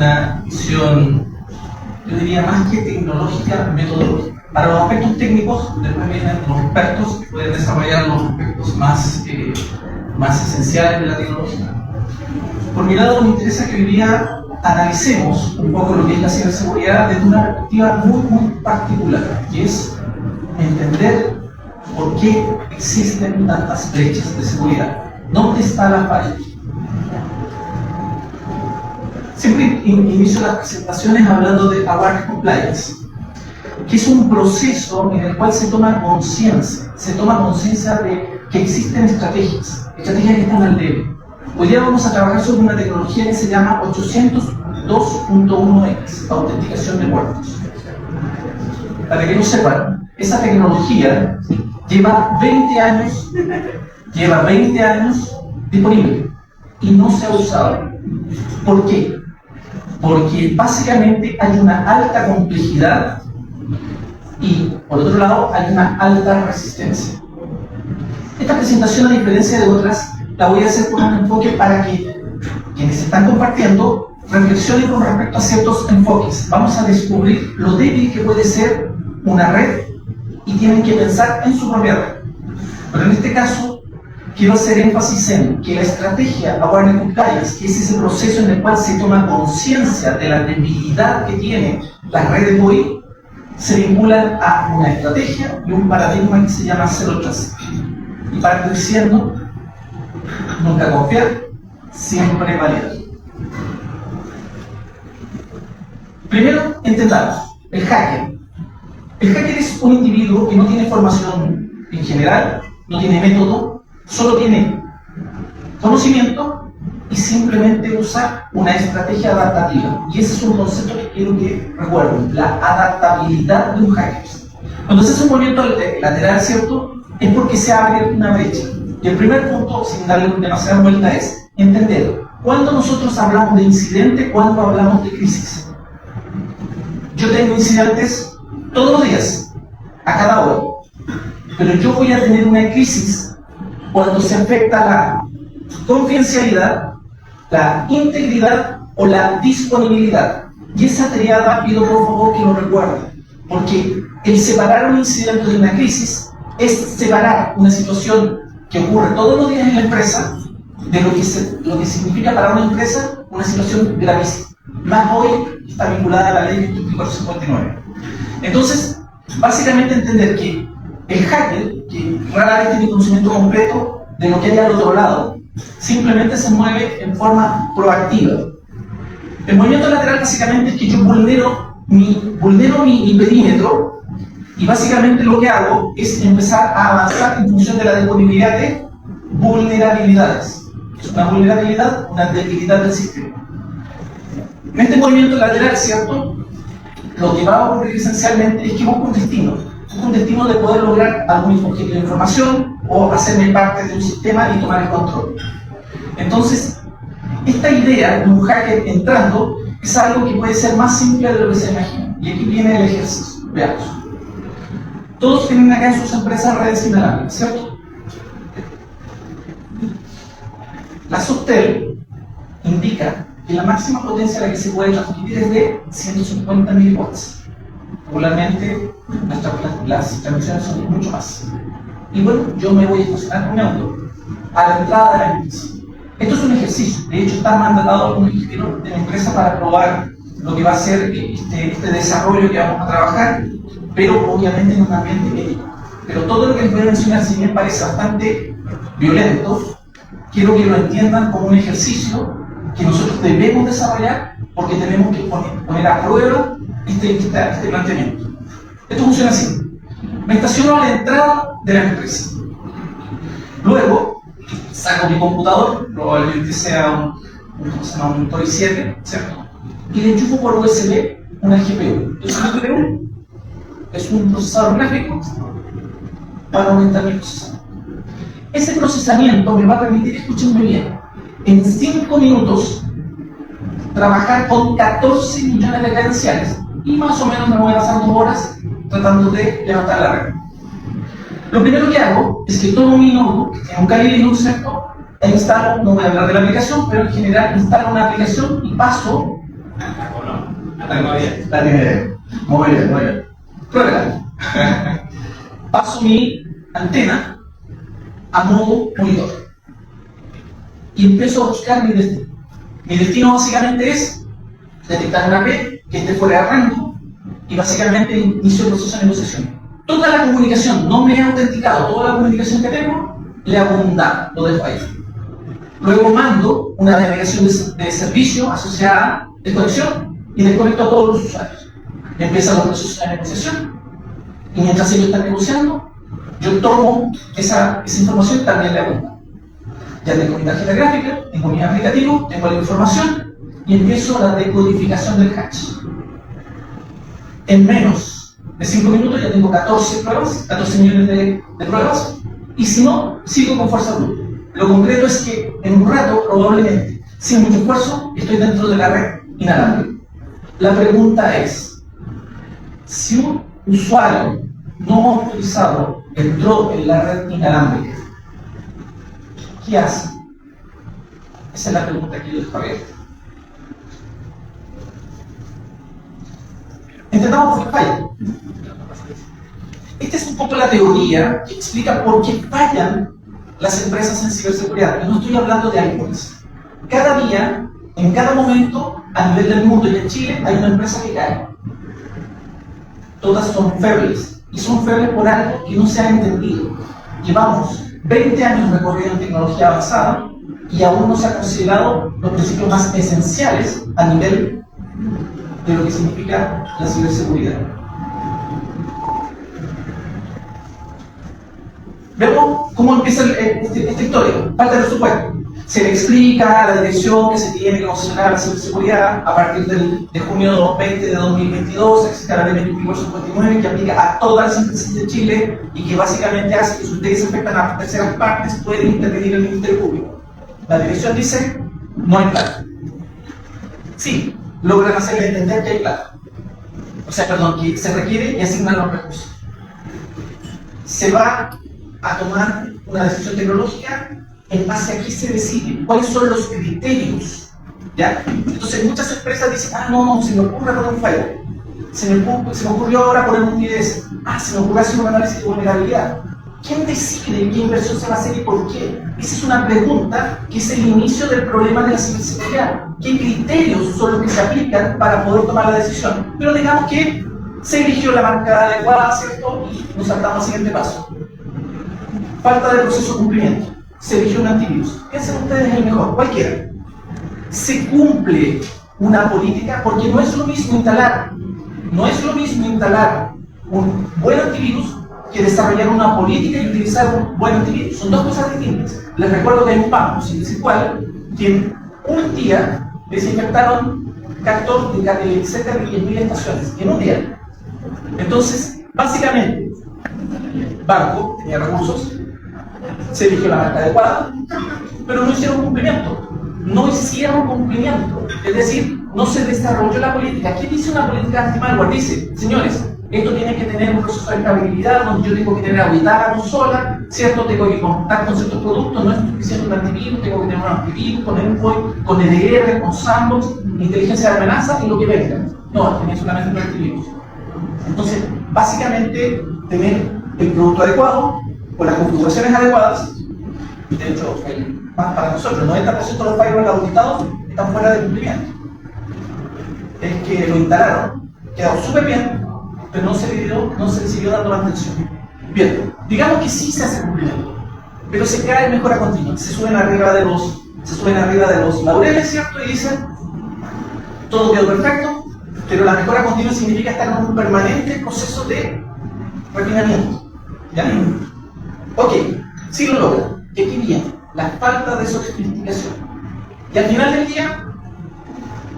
una visión, yo diría, más que tecnológica, metodológica. Para los aspectos técnicos, después vienen los expertos que pueden desarrollar los aspectos más esenciales de la tecnología. Por mi lado, me interesa que hoy día analicemos un poco lo que es la ciberseguridad desde una perspectiva muy particular, que es entender por qué existen tantas brechas de seguridad. ¿Dónde está la falla? Siempre inicio las presentaciones hablando de Awareness Compliance, que es un proceso en el cual se toma conciencia de que existen estrategias que están al debe. Hoy día vamos a trabajar sobre una tecnología que se llama 802.1x, autenticación de puertos. Para que no sepan, esa tecnología lleva 20 años disponible y no se ha usado. ¿Por qué? Porque básicamente hay una alta complejidad y, por otro lado, hay una alta resistencia. Esta presentación, a diferencia de otras, la voy a hacer con un enfoque para que quienes están compartiendo reflexionen con respecto a ciertos enfoques. Vamos a descubrir lo débil que puede ser una red y tienen que pensar en su propia red. Pero en este caso, quiero hacer énfasis en que la estrategia Awareness Compliance, que es ese proceso en el cual se toma conciencia de la debilidad que tienen las redes hoy, se vinculan a una estrategia y un paradigma que se llama Zero Trust. Y para ir diciendo, nunca confiar, siempre validar. Primero, entendamos, el hacker. El hacker es un individuo que no tiene formación en general, no tiene método, solo tiene conocimiento y simplemente usa una estrategia adaptativa. Y ese es un concepto que quiero que recuerden, la adaptabilidad de un hacker. Cuando se hace un movimiento lateral, ¿cierto?, es porque se abre una brecha. Y el primer punto, sin darle demasiada vuelta, es entender cuándo nosotros hablamos de incidente, cuándo hablamos de crisis. Yo tengo incidentes todos los días, a cada hora, pero yo voy a tener una crisis cuando se afecta la confidencialidad, la integridad o la disponibilidad. Y esa triada pido por favor que lo recuerden, porque el separar un incidente de una crisis es separar una situación que ocurre todos los días en la empresa de lo que significa para una empresa una situación gravísima. Más hoy está vinculada a la ley 2459. Entonces, básicamente entender que el hacker, que rara vez tiene conocimiento completo de lo que hay al otro lado, simplemente se mueve en forma proactiva. El movimiento lateral básicamente es que yo vulnero mi perímetro y básicamente lo que hago es empezar a avanzar en función de la disponibilidad de vulnerabilidades. Es una vulnerabilidad, una debilidad del sistema. En este movimiento lateral, ¿cierto?, lo que va a ocurrir esencialmente es que busco un destino. Un destino de poder lograr algún objetivo de información o hacerme parte de un sistema y tomar el control. Entonces, esta idea de un hacker entrando es algo que puede ser más simple de lo que se imagina. Y aquí viene el ejercicio. Veamos. Todos tienen acá en sus empresas redes inalámbricas, ¿cierto? La Subtel indica que la máxima potencia a la que se puede transmitir es de 150.000 watts. Regularmente las transmisiones son mucho más. Y bueno, yo me voy a estacionar un auto a la entrada de la empresa. Esto es un ejercicio. De hecho, está mandatado por un ingeniero de la empresa para probar lo que va a ser este desarrollo que vamos a trabajar, pero obviamente en un ambiente médico. Pero todo lo que les voy a mencionar, si bien parece bastante violento, quiero que lo entiendan como un ejercicio que nosotros debemos desarrollar porque tenemos que poner a prueba este planteamiento. Esto funciona así. Me estaciono a la entrada de la empresa. Luego, saco mi computador, probablemente sea un Tori 7, ¿cierto?, y le enchufo por USB una GPU. Entonces, la GPU es un procesador gráfico para aumentar mi procesamiento. Ese procesamiento me va a permitir, escuchen muy bien, en 5 minutos trabajar con 14 millones de credenciales y más o menos me voy a pasar 2 horas tratando de levantar la red. Lo primero que hago es que tomo mi notebook, en un Kali Linux, ¿cierto?, e instalo, no voy a hablar de la aplicación, pero en general instalo una aplicación y paso ¿O no? La tengo bien. La tiene bien. Muy bien, muy bien. Pruébela. Paso mi antena a modo monitor y empiezo a buscar mi destino. Mi destino básicamente es detectar una red que esté fuera de rango y básicamente inicio el proceso de negociación. Toda la comunicación, no me he autenticado, toda la comunicación que tengo, le hago un DAP, lo dejo ahí. Luego mando una denegación de servicio asociada a desconexión y desconecto a todos los usuarios. Empiezan los procesos de negociación y mientras ellos están negociando, yo tomo esa información y también le hago un DAP. Ya tengo mi tarjeta gráfica, tengo mi aplicativo, tengo la información y empiezo la decodificación del hash. En menos de 5 minutos ya tengo 14 pruebas, 14 millones de pruebas, y si no, sigo con fuerza bruta. Lo concreto es que en un rato, probablemente, sin mucho esfuerzo, estoy dentro de la red inalámbrica. La pregunta es, si un usuario no autorizado entró en la red inalámbrica, ¿qué hace? Esa es la pregunta que yo dejo abierta. Entendamos por qué falla. Esta es un poco la teoría que explica por qué fallan las empresas en ciberseguridad. Yo no estoy hablando de iPhones. Cada día, en cada momento, a nivel del mundo y en Chile, hay una empresa que cae. Todas son febles. Y son febles por algo que no se ha entendido. Llevamos 20 años recorrido en tecnología avanzada y aún no se ha considerado los principios más esenciales a nivel de lo que significa la ciberseguridad. Vemos cómo empieza esta historia. Falta de presupuesto. Se le explica la dirección que se tiene que considerar la ciberseguridad a partir de junio 20 de 2022. Existe la ley 2459 que aplica a todas las empresas de Chile y que básicamente hace que si ustedes afectan a terceras partes pueden intervenir el Ministerio Público. La dirección dice, no hay plata. Sí, logran hacerle entender que hay plata. O sea, perdón, que se requiere y asignan los recursos. Se va a tomar una decisión tecnológica en base a qué se decide, cuáles son los criterios. ¿Ya? Entonces muchas empresas dicen, no, se me ocurre poner un firewall. Se me ocurrió ahora poner un IDS. Se me ocurrió hacer un análisis de vulnerabilidad. ¿Quién decide qué inversión se va a hacer y por qué? Esa es una pregunta que es el inicio del problema de la ciberseguridad. ¿Qué criterios son los que se aplican para poder tomar la decisión? Pero digamos que se eligió la marca adecuada, ¿cierto? Y nos saltamos al siguiente paso. Falta de proceso de cumplimiento. Se eligió un antivirus. Piensen ustedes el mejor, cualquiera. Se cumple una política porque no es lo mismo instalar un buen antivirus que desarrollar una política y utilizar un buen antivirus. Son dos cosas distintas. Les recuerdo que hay un banco, sin decir cuál, que en un día desinfectaron cerca de 10.000 estaciones. En un día. Entonces, básicamente, el banco tenía recursos, se eligió la marca adecuada, pero no hicieron cumplimiento. Es decir, no se desarrolló la política. ¿Quién dice una política anti-malware? Dice, señores, esto tiene que tener un proceso de estabilidad donde yo tengo que tener auditada la consola, ¿cierto? Tengo que contar con ciertos productos, no es suficiente un antivirus, tengo que tener un antivirus con endpoint, con EDR, con sandbox, inteligencia de amenaza y lo que venga. No, tenía solamente un antivirus. Entonces, básicamente, tener el producto adecuado, con las configuraciones adecuadas. De hecho, para nosotros, el 90% de los firewalls auditados están fuera de cumplimiento. Es que lo instalaron, quedó súper bien, pero no se le siguió dando mantención. Bien, digamos que sí se hace cumplimiento, pero se cae mejora continua, se suben arriba de los laureles, ¿cierto? Y dicen, todo quedó perfecto, pero la mejora continua significa estar en un permanente proceso de refinamiento. ¿Ya? Ok, sí lo logra. ¿Qué aquí viene? La falta de sofisticación. Y al final del día,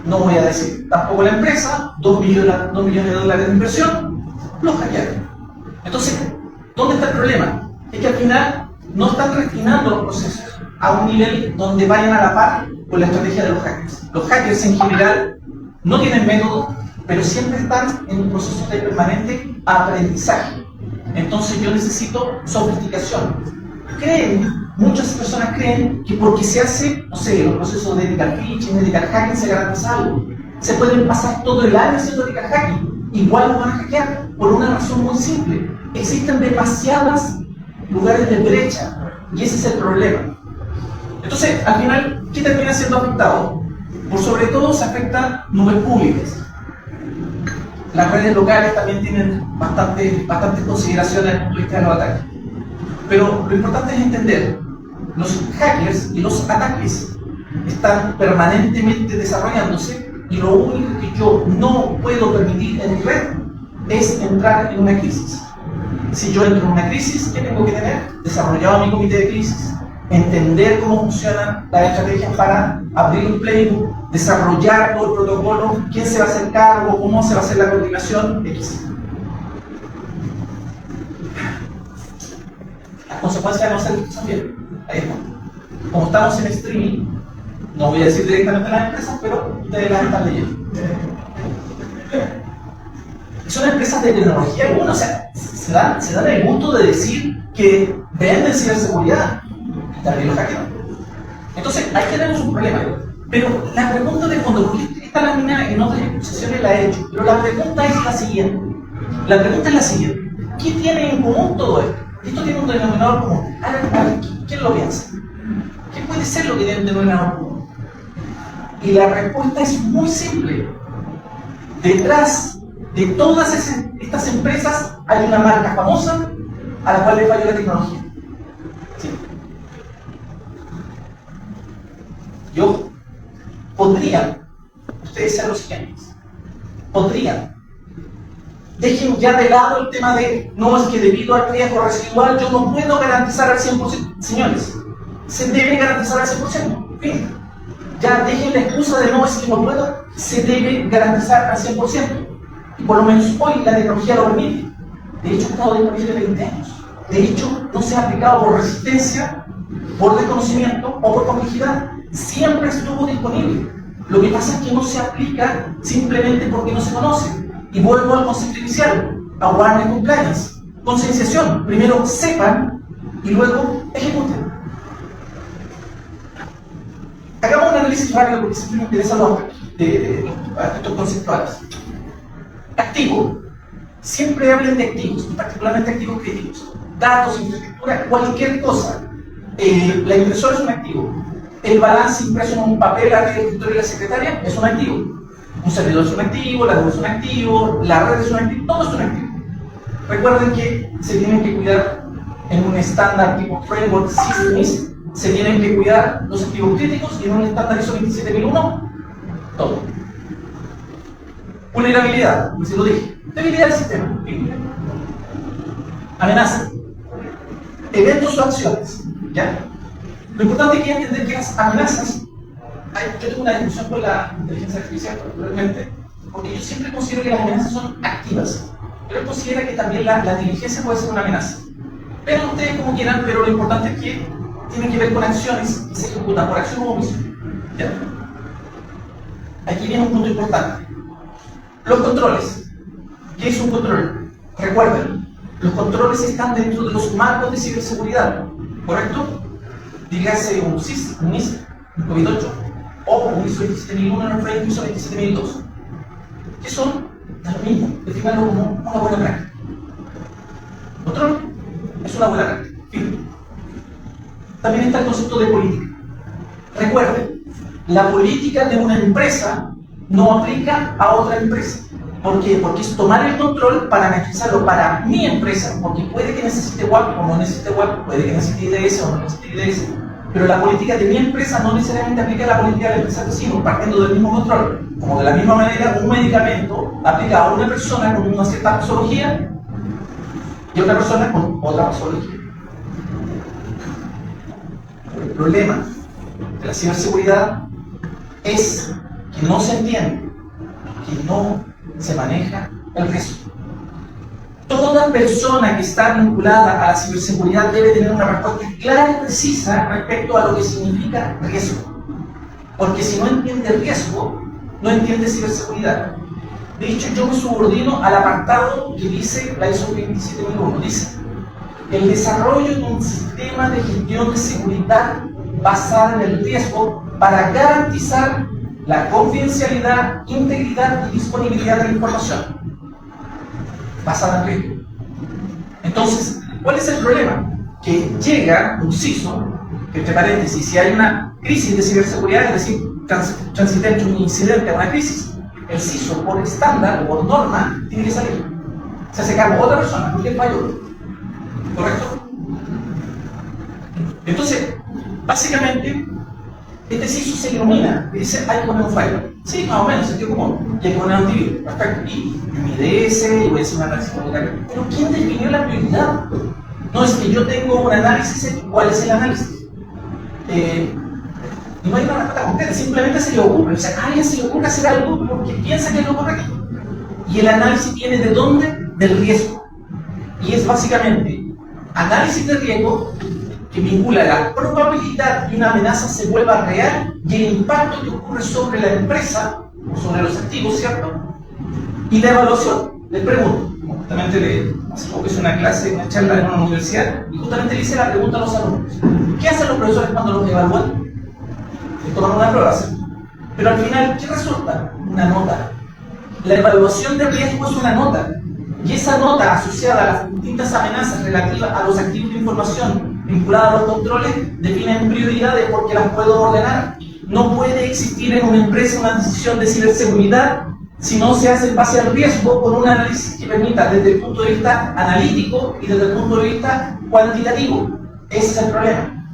no voy a decir tampoco la empresa, 2 millones de dólares de inversión, los hackearon. Entonces, ¿dónde está el problema? Es que al final no están refinando los procesos a un nivel donde vayan a la par con la estrategia de los hackers. Los hackers en general no tienen método, pero siempre están en un proceso de permanente aprendizaje. Entonces yo necesito sofisticación. Muchas personas creen que porque se hace, no sé, los procesos de ethical phishing, de ethical hacking se garantiza algo. se pueden pasar todo el año haciendo hacking, igual lo van a hackear, por una razón muy simple. Existen demasiados lugares de brecha, y ese es el problema. Entonces, al final, ¿qué termina siendo afectado? Por sobre todo se afectan nubes públicas. Las redes locales también tienen bastantes consideraciones desde el punto de vista de los ataques. Pero lo importante es entender, los hackers y los ataques están permanentemente desarrollándose, y lo único que yo no puedo permitir en mi red es entrar en una crisis. Si yo entro en una crisis, ¿qué tengo que tener? Desarrollado mi comité de crisis, entender cómo funcionan las estrategias para abrir un playbook, desarrollar todo el protocolo, quién se va a hacer cargo, cómo se va a hacer la coordinación, X. Las consecuencias de no hacer esto también. Ahí está. Como estamos en streaming, no voy a decir directamente a las empresas, pero ustedes las están leyendo. Son empresas de tecnología, bueno, o sea, se dan el gusto de decir que venden ciberseguridad. También lo hackean. Entonces, ahí tenemos un problema. Pero la pregunta de fondo, porque esta lámina en otras exposiciones la he hecho, pero la pregunta es la siguiente. ¿Qué tiene en común todo esto? Esto tiene un denominador común. A ver, ¿quién lo piensa? ¿Qué puede ser lo que tiene un denominador común? Y la respuesta es muy simple. Detrás de todas estas empresas hay una marca famosa a la cual le falló la tecnología. ¿Sí? Ustedes ser los siguientes, dejen ya de lado el tema de, no, es que debido al riesgo residual yo no puedo garantizar al 100%. Señores, se debe garantizar al 100%. Fin. Ya dejen la excusa de, no, es que no puedo, se debe garantizar al 100%. Y por lo menos hoy la tecnología lo permite. De hecho, ha estado disponible 20 años. De hecho, no se ha aplicado por resistencia, por desconocimiento o por complejidad. Siempre estuvo disponible. Lo que pasa es que no se aplica simplemente porque no se conoce. Y vuelvo al concepto inicial, awareness compliance, concienciación. Primero sepan y luego ejecuten. Hagamos un análisis rápido porque siempre me interesan los aspectos conceptuales. Activo. Siempre hablen de activos, particularmente activos críticos. Datos, infraestructura, cualquier cosa. La impresora es un activo. El balance impreso en un papel arriba del escritorio de la secretaria es un activo. Un servidor es un activo, la web es un activo, la red es un activo, todo es un activo. Recuerden que se tienen que cuidar en un estándar tipo Framework Systems, se tienen que cuidar los activos críticos, y en un estándar ISO 27001, todo. Vulnerabilidad, como se lo dije. Debilidad del sistema. Amenaza. Eventos o acciones. ¿Ya? Lo importante es que entender que las amenazas, yo tengo una discusión con la inteligencia artificial particularmente, porque yo siempre considero que las amenazas son activas, pero él considera que también la inteligencia puede ser una amenaza. Vean ustedes como quieran, pero lo importante es que tienen que ver con acciones que se ejecutan por acción o omisión. ¿Ya? Aquí viene un punto importante. Los controles. ¿Qué es un control? Recuerden, los controles están dentro de los marcos de ciberseguridad, ¿correcto? Dígase un SIS, un NIST, un COVID-8 o un ISO 27001 en el frame ISO 27002. ¿Qué son? Es lo mismo, definirlo como una buena práctica. Control es una buena práctica. Fin. También está el concepto de política. Recuerden, la política de una empresa no aplica a otra empresa. ¿Por qué? Porque es tomar el control para garantizarlo para mi empresa, porque puede que necesite WAP o no necesite WAP, puede que necesite IDS o no necesite IDS, pero la política de mi empresa no necesariamente aplica a la política de la empresa vecino, partiendo del mismo control. Como de la misma manera, un medicamento aplica a una persona con una cierta posología y a otra persona con otra posología. El problema de la ciberseguridad es que no se entiende, que no se maneja el riesgo. Toda persona que está vinculada a la ciberseguridad debe tener una respuesta clara y precisa respecto a lo que significa riesgo. Porque si no entiende riesgo, no entiende ciberseguridad. De hecho, yo me subordino al apartado que dice la ISO 27001. Dice: el desarrollo de un sistema de gestión de seguridad basado en el riesgo para garantizar la confidencialidad, integridad y disponibilidad de la información basada en riesgo. Entonces, ¿cuál es el problema? Que llega un CISO, que entre paréntesis, si hay una crisis de ciberseguridad, es decir, transita entre un incidente a una crisis, el CISO por estándar o por norma tiene que salir. Se hace cargo otra persona, porque es mayor. ¿Correcto? Entonces, básicamente, este CISO se ilumina y dice, hay que poner un firewall. Sí, más o menos, sentido común. Y hay que poner un antivirus. Perfecto. Y mi DS, y voy a hacer una análisis comunitario. Pero ¿quién definió la prioridad? No es que yo tengo un análisis, ¿cuál es el análisis? No hay una respuesta concreta, simplemente se le ocurre. O sea, a alguien se le ocurre hacer algo porque piensa que es lo correcto. Y el análisis viene ¿de dónde? Del riesgo. Y es básicamente análisis de riesgo que vincula la probabilidad de una amenaza se vuelva real y el impacto que ocurre sobre la empresa, sobre los activos, ¿cierto? Y la evaluación. Les pregunto, justamente hace poco hice una clase, una charla en una universidad, y justamente le hice la pregunta a los alumnos. ¿Qué hacen los profesores cuando los evalúan? Les toman una prueba, ¿sí? Pero al final, ¿qué resulta? Una nota. La evaluación de riesgo es una nota. Y esa nota asociada a las distintas amenazas relativas a los activos de información vinculadas a los controles definen prioridades porque las puedo ordenar. No puede existir en una empresa una decisión de ciberseguridad si no se hace en base al riesgo con un análisis que permita desde el punto de vista analítico y desde el punto de vista cuantitativo. Ese es el problema.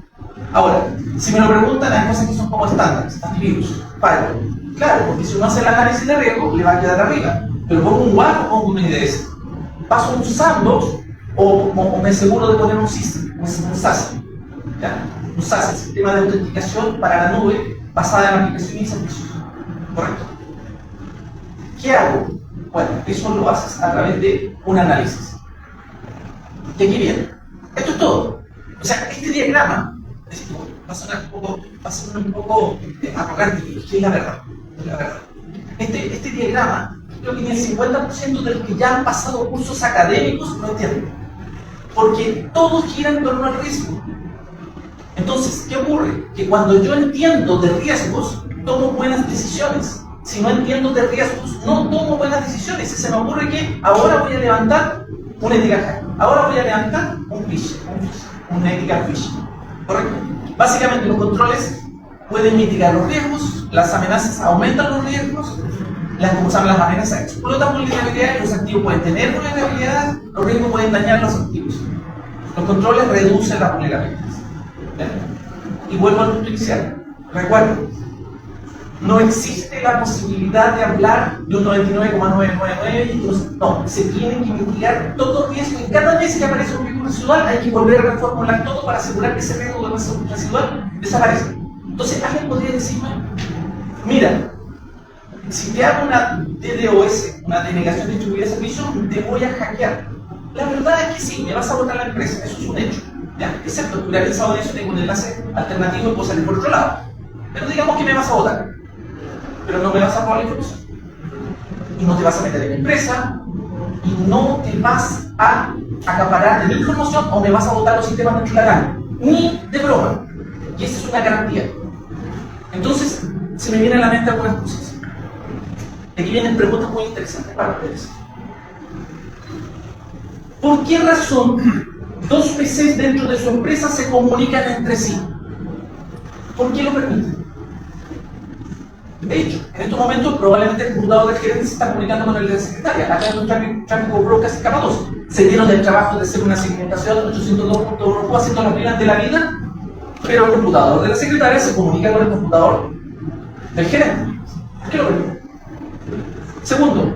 Ahora, si me lo preguntan, hay cosas que son como estándares, antivirus, firewall. Claro, porque si uno hace el análisis de riesgo, le va a quedar arriba. Pero pongo un WAF o pongo un IDS. Paso un sandbox o me aseguro de poner un SIS, un SAS. ¿Ya? Un SAS, el sistema de autenticación para la nube basada en aplicaciones y servicios. ¿Correcto? ¿Qué hago? Bueno, eso lo haces a través de un análisis. Y aquí viene. Esto es todo. O sea, este diagrama va a sonar un poco arrogante, que es la verdad. La verdad. Este diagrama, creo que ni el 50% de los que ya han pasado cursos académicos lo entienden. Porque todo gira en torno al riesgo. Entonces, ¿qué ocurre? Que cuando yo entiendo de riesgos, tomo buenas decisiones. Si no entiendo de riesgos, no tomo buenas decisiones. Y se me ocurre que ahora voy a levantar una ética hack. Ahora voy a levantar un phishing, una ética phishing. ¿Correcto? Básicamente los controles pueden mitigar los riesgos, las amenazas aumentan los riesgos, las amenazas explotan vulnerabilidades, los activos pueden tener vulnerabilidades, los riesgos pueden dañar los activos. Los controles reducen las vulnerabilidades. ¿Ven? Y vuelvo al punto inicial. Recuerden, no existe la posibilidad de hablar de un 99,999 y entonces, no, se tienen que mitigar todo riesgo y cada vez que aparece un riesgo residual hay que volver a reformular todo para asegurar que ese riesgo residual desaparezca. Entonces alguien podría decirme, mira, si te hago una DDoS, una denegación distribuida de servicio, te voy a hackear. La verdad es que sí, me vas a botar la empresa, eso es un hecho. ¿Ya? Excepto que hubiera pensado en eso, tengo un enlace alternativo y puedo salir por otro lado. Pero digamos que me vas a botar. Pero no me vas a robar la información. Y no te vas a meter en mi empresa, y no te vas a acaparar de mi información o me vas a botar los sistemas dentro de la gana. Ni de broma. Y esa es una garantía. Entonces, se me vienen a la mente algunas cosas. Aquí vienen preguntas muy interesantes para ustedes. ¿Por qué razón dos PCs dentro de su empresa se comunican entre sí? ¿Por qué lo permiten? De hecho, en estos momentos probablemente el computador del gerente se está comunicando con el de la secretaria. Acá hay un tráfico broadcast capa 2. Se dieron del trabajo de hacer una segmentación 802.1 haciendo las reglas de la vida, pero el computador de la secretaria se comunica con el computador del gerente. ¿Por qué lo permiten? Segundo,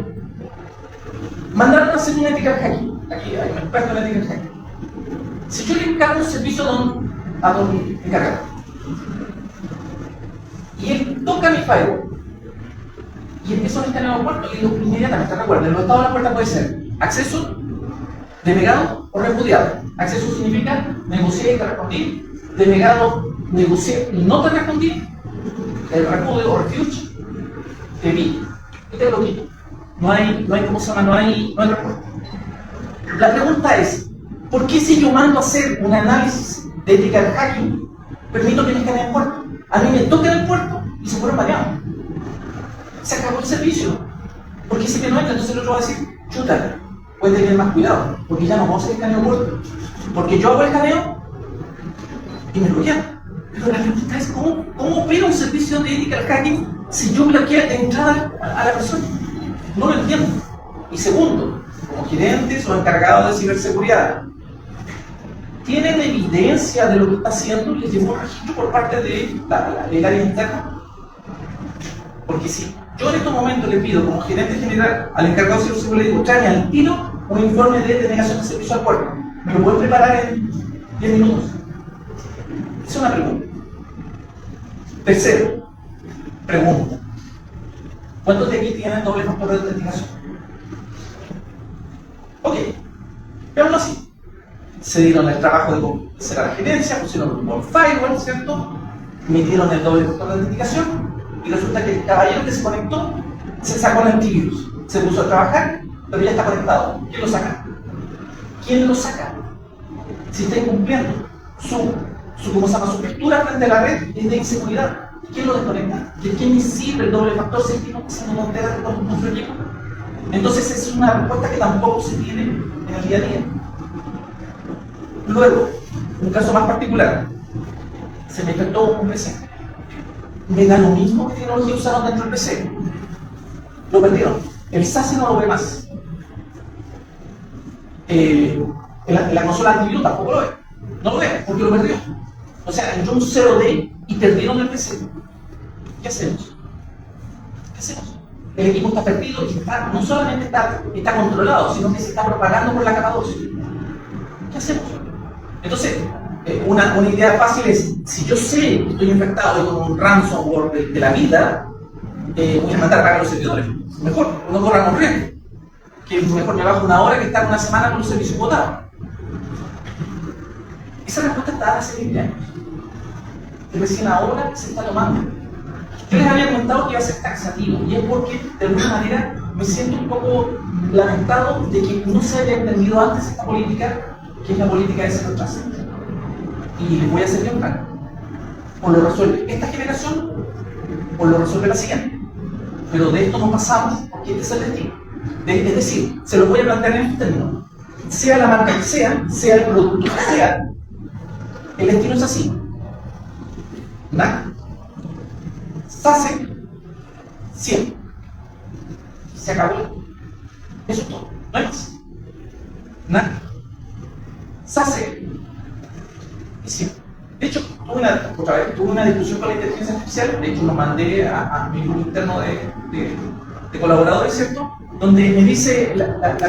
mandaron a hacer una ética hacking. Aquí hay un experto en ética hacking. Si yo le encargo un servicio a don encargado, y él toca mi firewall y empieza a escanear el puerto y inmediatamente, recuerden, el estado de la puerta puede ser acceso, denegado o repudiado. Acceso significa negocié y te respondí, denegado, negocié y no te respondí, el repudio o refuse, te vi y te bloqueé. No hay ¿cómo se llama? No hay respuesta. La pregunta es, ¿por qué si yo mando a hacer un análisis de ética de hacking, permito que me escaneen el puerto? A mí me tocan el puerto y se fueron baneados. Se acabó el servicio. Porque si que no entra, entonces el otro va a decir, chuta, puede tener más cuidado, porque ya no vamos a hacer escaneo corto. Porque yo hago el escaneo y me bloquean. Pero la pregunta es, ¿cómo opera un servicio de ethical hacking si yo bloqueo de entrada a la persona? No lo entiendo. Y segundo, como gerentes o encargados de ciberseguridad, ¿tienen evidencia de lo que está haciendo? ¿Les llegó un registro por parte del área interna? Porque si yo en estos momentos le pido como gerente general al encargado de ciberseguridad, le digo, tráeme al tiro un informe de denegación de servicio al puerto, ¿me lo pueden preparar en 10 minutos? Esa es una pregunta. Tercero, pregunta. ¿Cuántos de aquí tienen doble factor de autenticación? Ok, veámoslo así. Se dieron el trabajo de cerrar la gerencia, pusieron un firewall, ¿cierto? Metieron el doble factor de autenticación y resulta que el caballero que se conectó se sacó el antivirus, se puso a trabajar, pero ya está conectado. ¿Quién lo saca? ¿Quién lo saca? Si está incumpliendo ¿cómo se llama? Su postura frente a la red es de inseguridad. ¿Quién lo desconecta? ¿De quién me sirve el doble factor si estoy pasando tonteras con su equipo? Entonces es una respuesta que tampoco se tiene en el día a día. Luego, un caso más particular, se me infectó un PC. Me da lo mismo que tecnología usaron dentro del PC. Lo perdieron. El SASE no lo ve más. La consola antivirus tampoco lo ve. No lo ve, porque lo perdió. O sea, entró un 0D y perdieron el PC. ¿Qué hacemos? ¿Qué hacemos? El equipo está perdido y no solamente está controlado, sino que se está propagando por la capa 2. ¿Qué hacemos? Entonces, una idea fácil es, si yo sé que estoy infectado con un ransomware de la vida, voy a mandar a pagar los servidores. Mejor, no corramos riesgo. Que mejor me bajo una hora que estar una semana con los servicios botados. Esa respuesta está hace 20 años. Y recién ahora se está tomando. Yo les había comentado que iba a ser taxativo, y es porque, de alguna manera, me siento un poco lamentado de que no se haya entendido antes esta política, que es la política de cero trace. Y les voy a hacer bien claro. O lo resuelve esta generación, o lo resuelve la siguiente. Pero de esto no pasamos, porque este es el destino. Es decir, se lo voy a plantear en estos términos. Sea la marca que sea el producto que sea, el destino es así. NAC, SASE, 100. Se acabó. Eso es todo. No hay más. NAC, SASE y 100. De hecho, tuve una discusión con la inteligencia artificial. De hecho, lo mandé a mi grupo interno de colaboradores, ¿cierto? Donde me dice,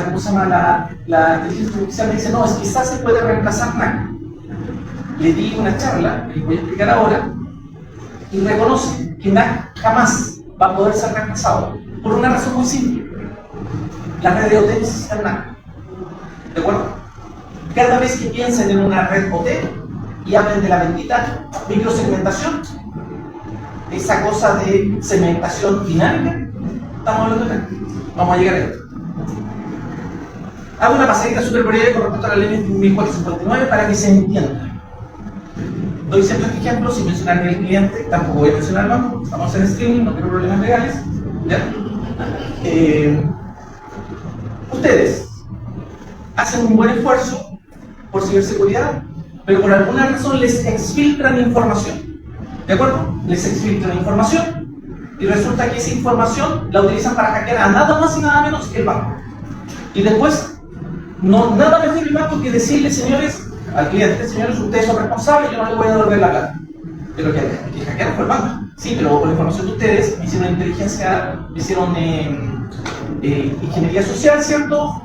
¿cómo se llama? La inteligencia artificial me dice, no, es que SASE puede reemplazar NAC. Le di una charla, que les voy a explicar ahora, y reconoce que NAC jamás va a poder ser reemplazado, por una razón muy simple. La red de OT necesita NAC. ¿De acuerdo? Cada vez que piensen en una red OT y hablen de la bendita microsegmentación, esa cosa de segmentación dinámica, estamos hablando de NAC. Vamos a llegar a esto. Hago una pasadita súper breve con respecto a la ley 1459 para que se entienda. Doy ciertos ejemplos sin mencionar ni el cliente, tampoco voy a mencionar el banco, estamos en streaming, no quiero problemas legales. ¿Ya? Ustedes hacen un buen esfuerzo por ciberseguridad, pero por alguna razón les exfiltran información. ¿De acuerdo? Les exfiltran información y resulta que esa información la utilizan para hackear a nada más y nada menos que el banco. Y después, nada mejor el banco que decirle, señores, al cliente, señores, ustedes son responsables, yo no les voy a devolver la plata. Pero que hackearon fue el banco. Sí, pero con la información de ustedes, hicieron inteligencia, hicieron ingeniería social, ¿cierto?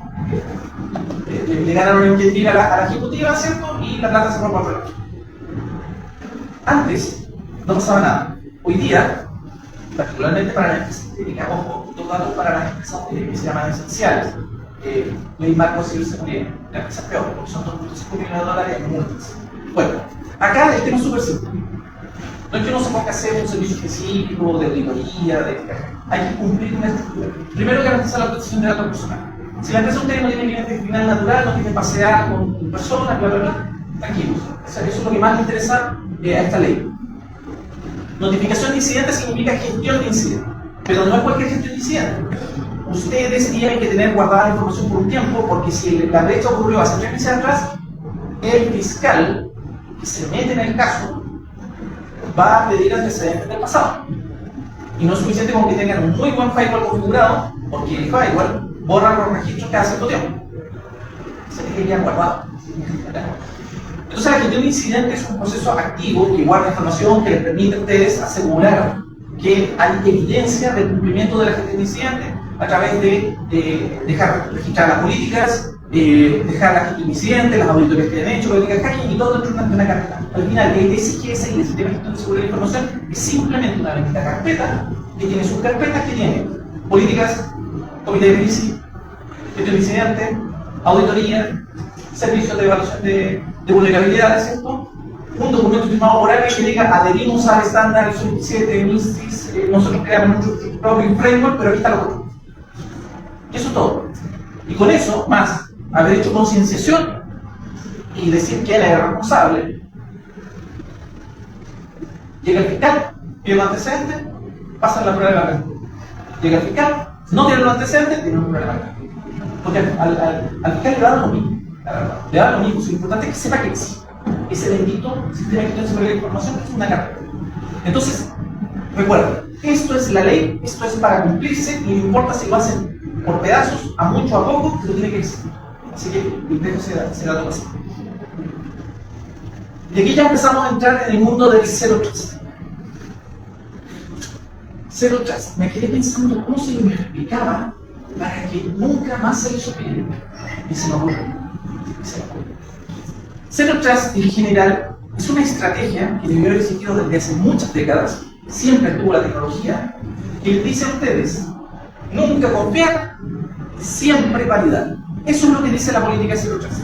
Le ganaron ingeniería a la ejecutiva, ¿cierto? Y la plata se fue por otro lado. Antes no pasaba nada. Hoy día, particularmente para las empresas, dedicamos datos para las empresas que se llaman esenciales. Ley marco de ciberseguridad. La empresa es peor, porque son 2.5 millones de dólares en multas. Bueno, acá el tema es súper simple. No es que uno se ponga a hacer un servicio específico de auditoría, hay que cumplir una estructura. Primero, garantizar la protección de datos personales. Si la empresa usted no tiene cliente final natural, no tiene pasear con personas, bla, bla, bla, tranquilos. Eso es lo que más le interesa a esta ley. Notificación de incidentes significa gestión de incidentes. Pero no es cualquier gestión incidente. Ustedes tienen que tener guardada la información por un tiempo, porque si la brecha ocurrió hace 3 meses atrás, el fiscal que se mete en el caso va a pedir antecedentes del pasado. Y no es suficiente con que tengan un muy buen firewall configurado, porque el firewall borra los registros cada cierto tiempo. Se les quedan guardados. Entonces la gestión de incidentes es un proceso activo que guarda información que les permite a ustedes asegurar que hay evidencia del cumplimiento de la gestión de incidentes a través de dejar registrar las políticas, dejar la gestión de incidentes, las auditorías que han hecho, políticas hacking y todo dentro de una carpeta. Al final, el SGS y el Sistema de Gestión de Seguridad de la Información es simplemente una bendita carpeta que tiene sus carpetas que tiene políticas, comité de crisis, gestión de incidentes, auditoría, servicios de evaluación de vulnerabilidades, ¿cierto? Un documento firmado por alguien que diga adherimos al estándar ISO 27, MISTIS, nosotros creamos nuestro propio framework, pero aquí está lo otro. Y eso es todo. Y con eso, más haber hecho concienciación y decir quién es el responsable, llega el fiscal, pide los antecedentes, pasa la prueba de la red. Llega el fiscal, no tiene los antecedentes, tiene un problema. Porque al fiscal le da lo mismo, la verdad. Le da lo mismo, lo importante es que sepa que existe. Ese bendito sistema de gestión de la información es una carpeta. Entonces, recuerden, esto es la ley, esto es para cumplirse y no importa si lo hacen por pedazos, a mucho, a poco, pero tiene que existir. Así que dejo ese dato así. Y aquí ya empezamos a entrar en el mundo del Zero Trust. Zero Trust. Me quedé pensando cómo se me explicaba para que nunca más se les olvide. Y se me ocurre. Zero Trust, en general, es una estrategia que debió haber existido desde hace muchas décadas, siempre tuvo la tecnología, que les dice a ustedes, nunca confiar, siempre validar. Eso es lo que dice la política de Zero Trust.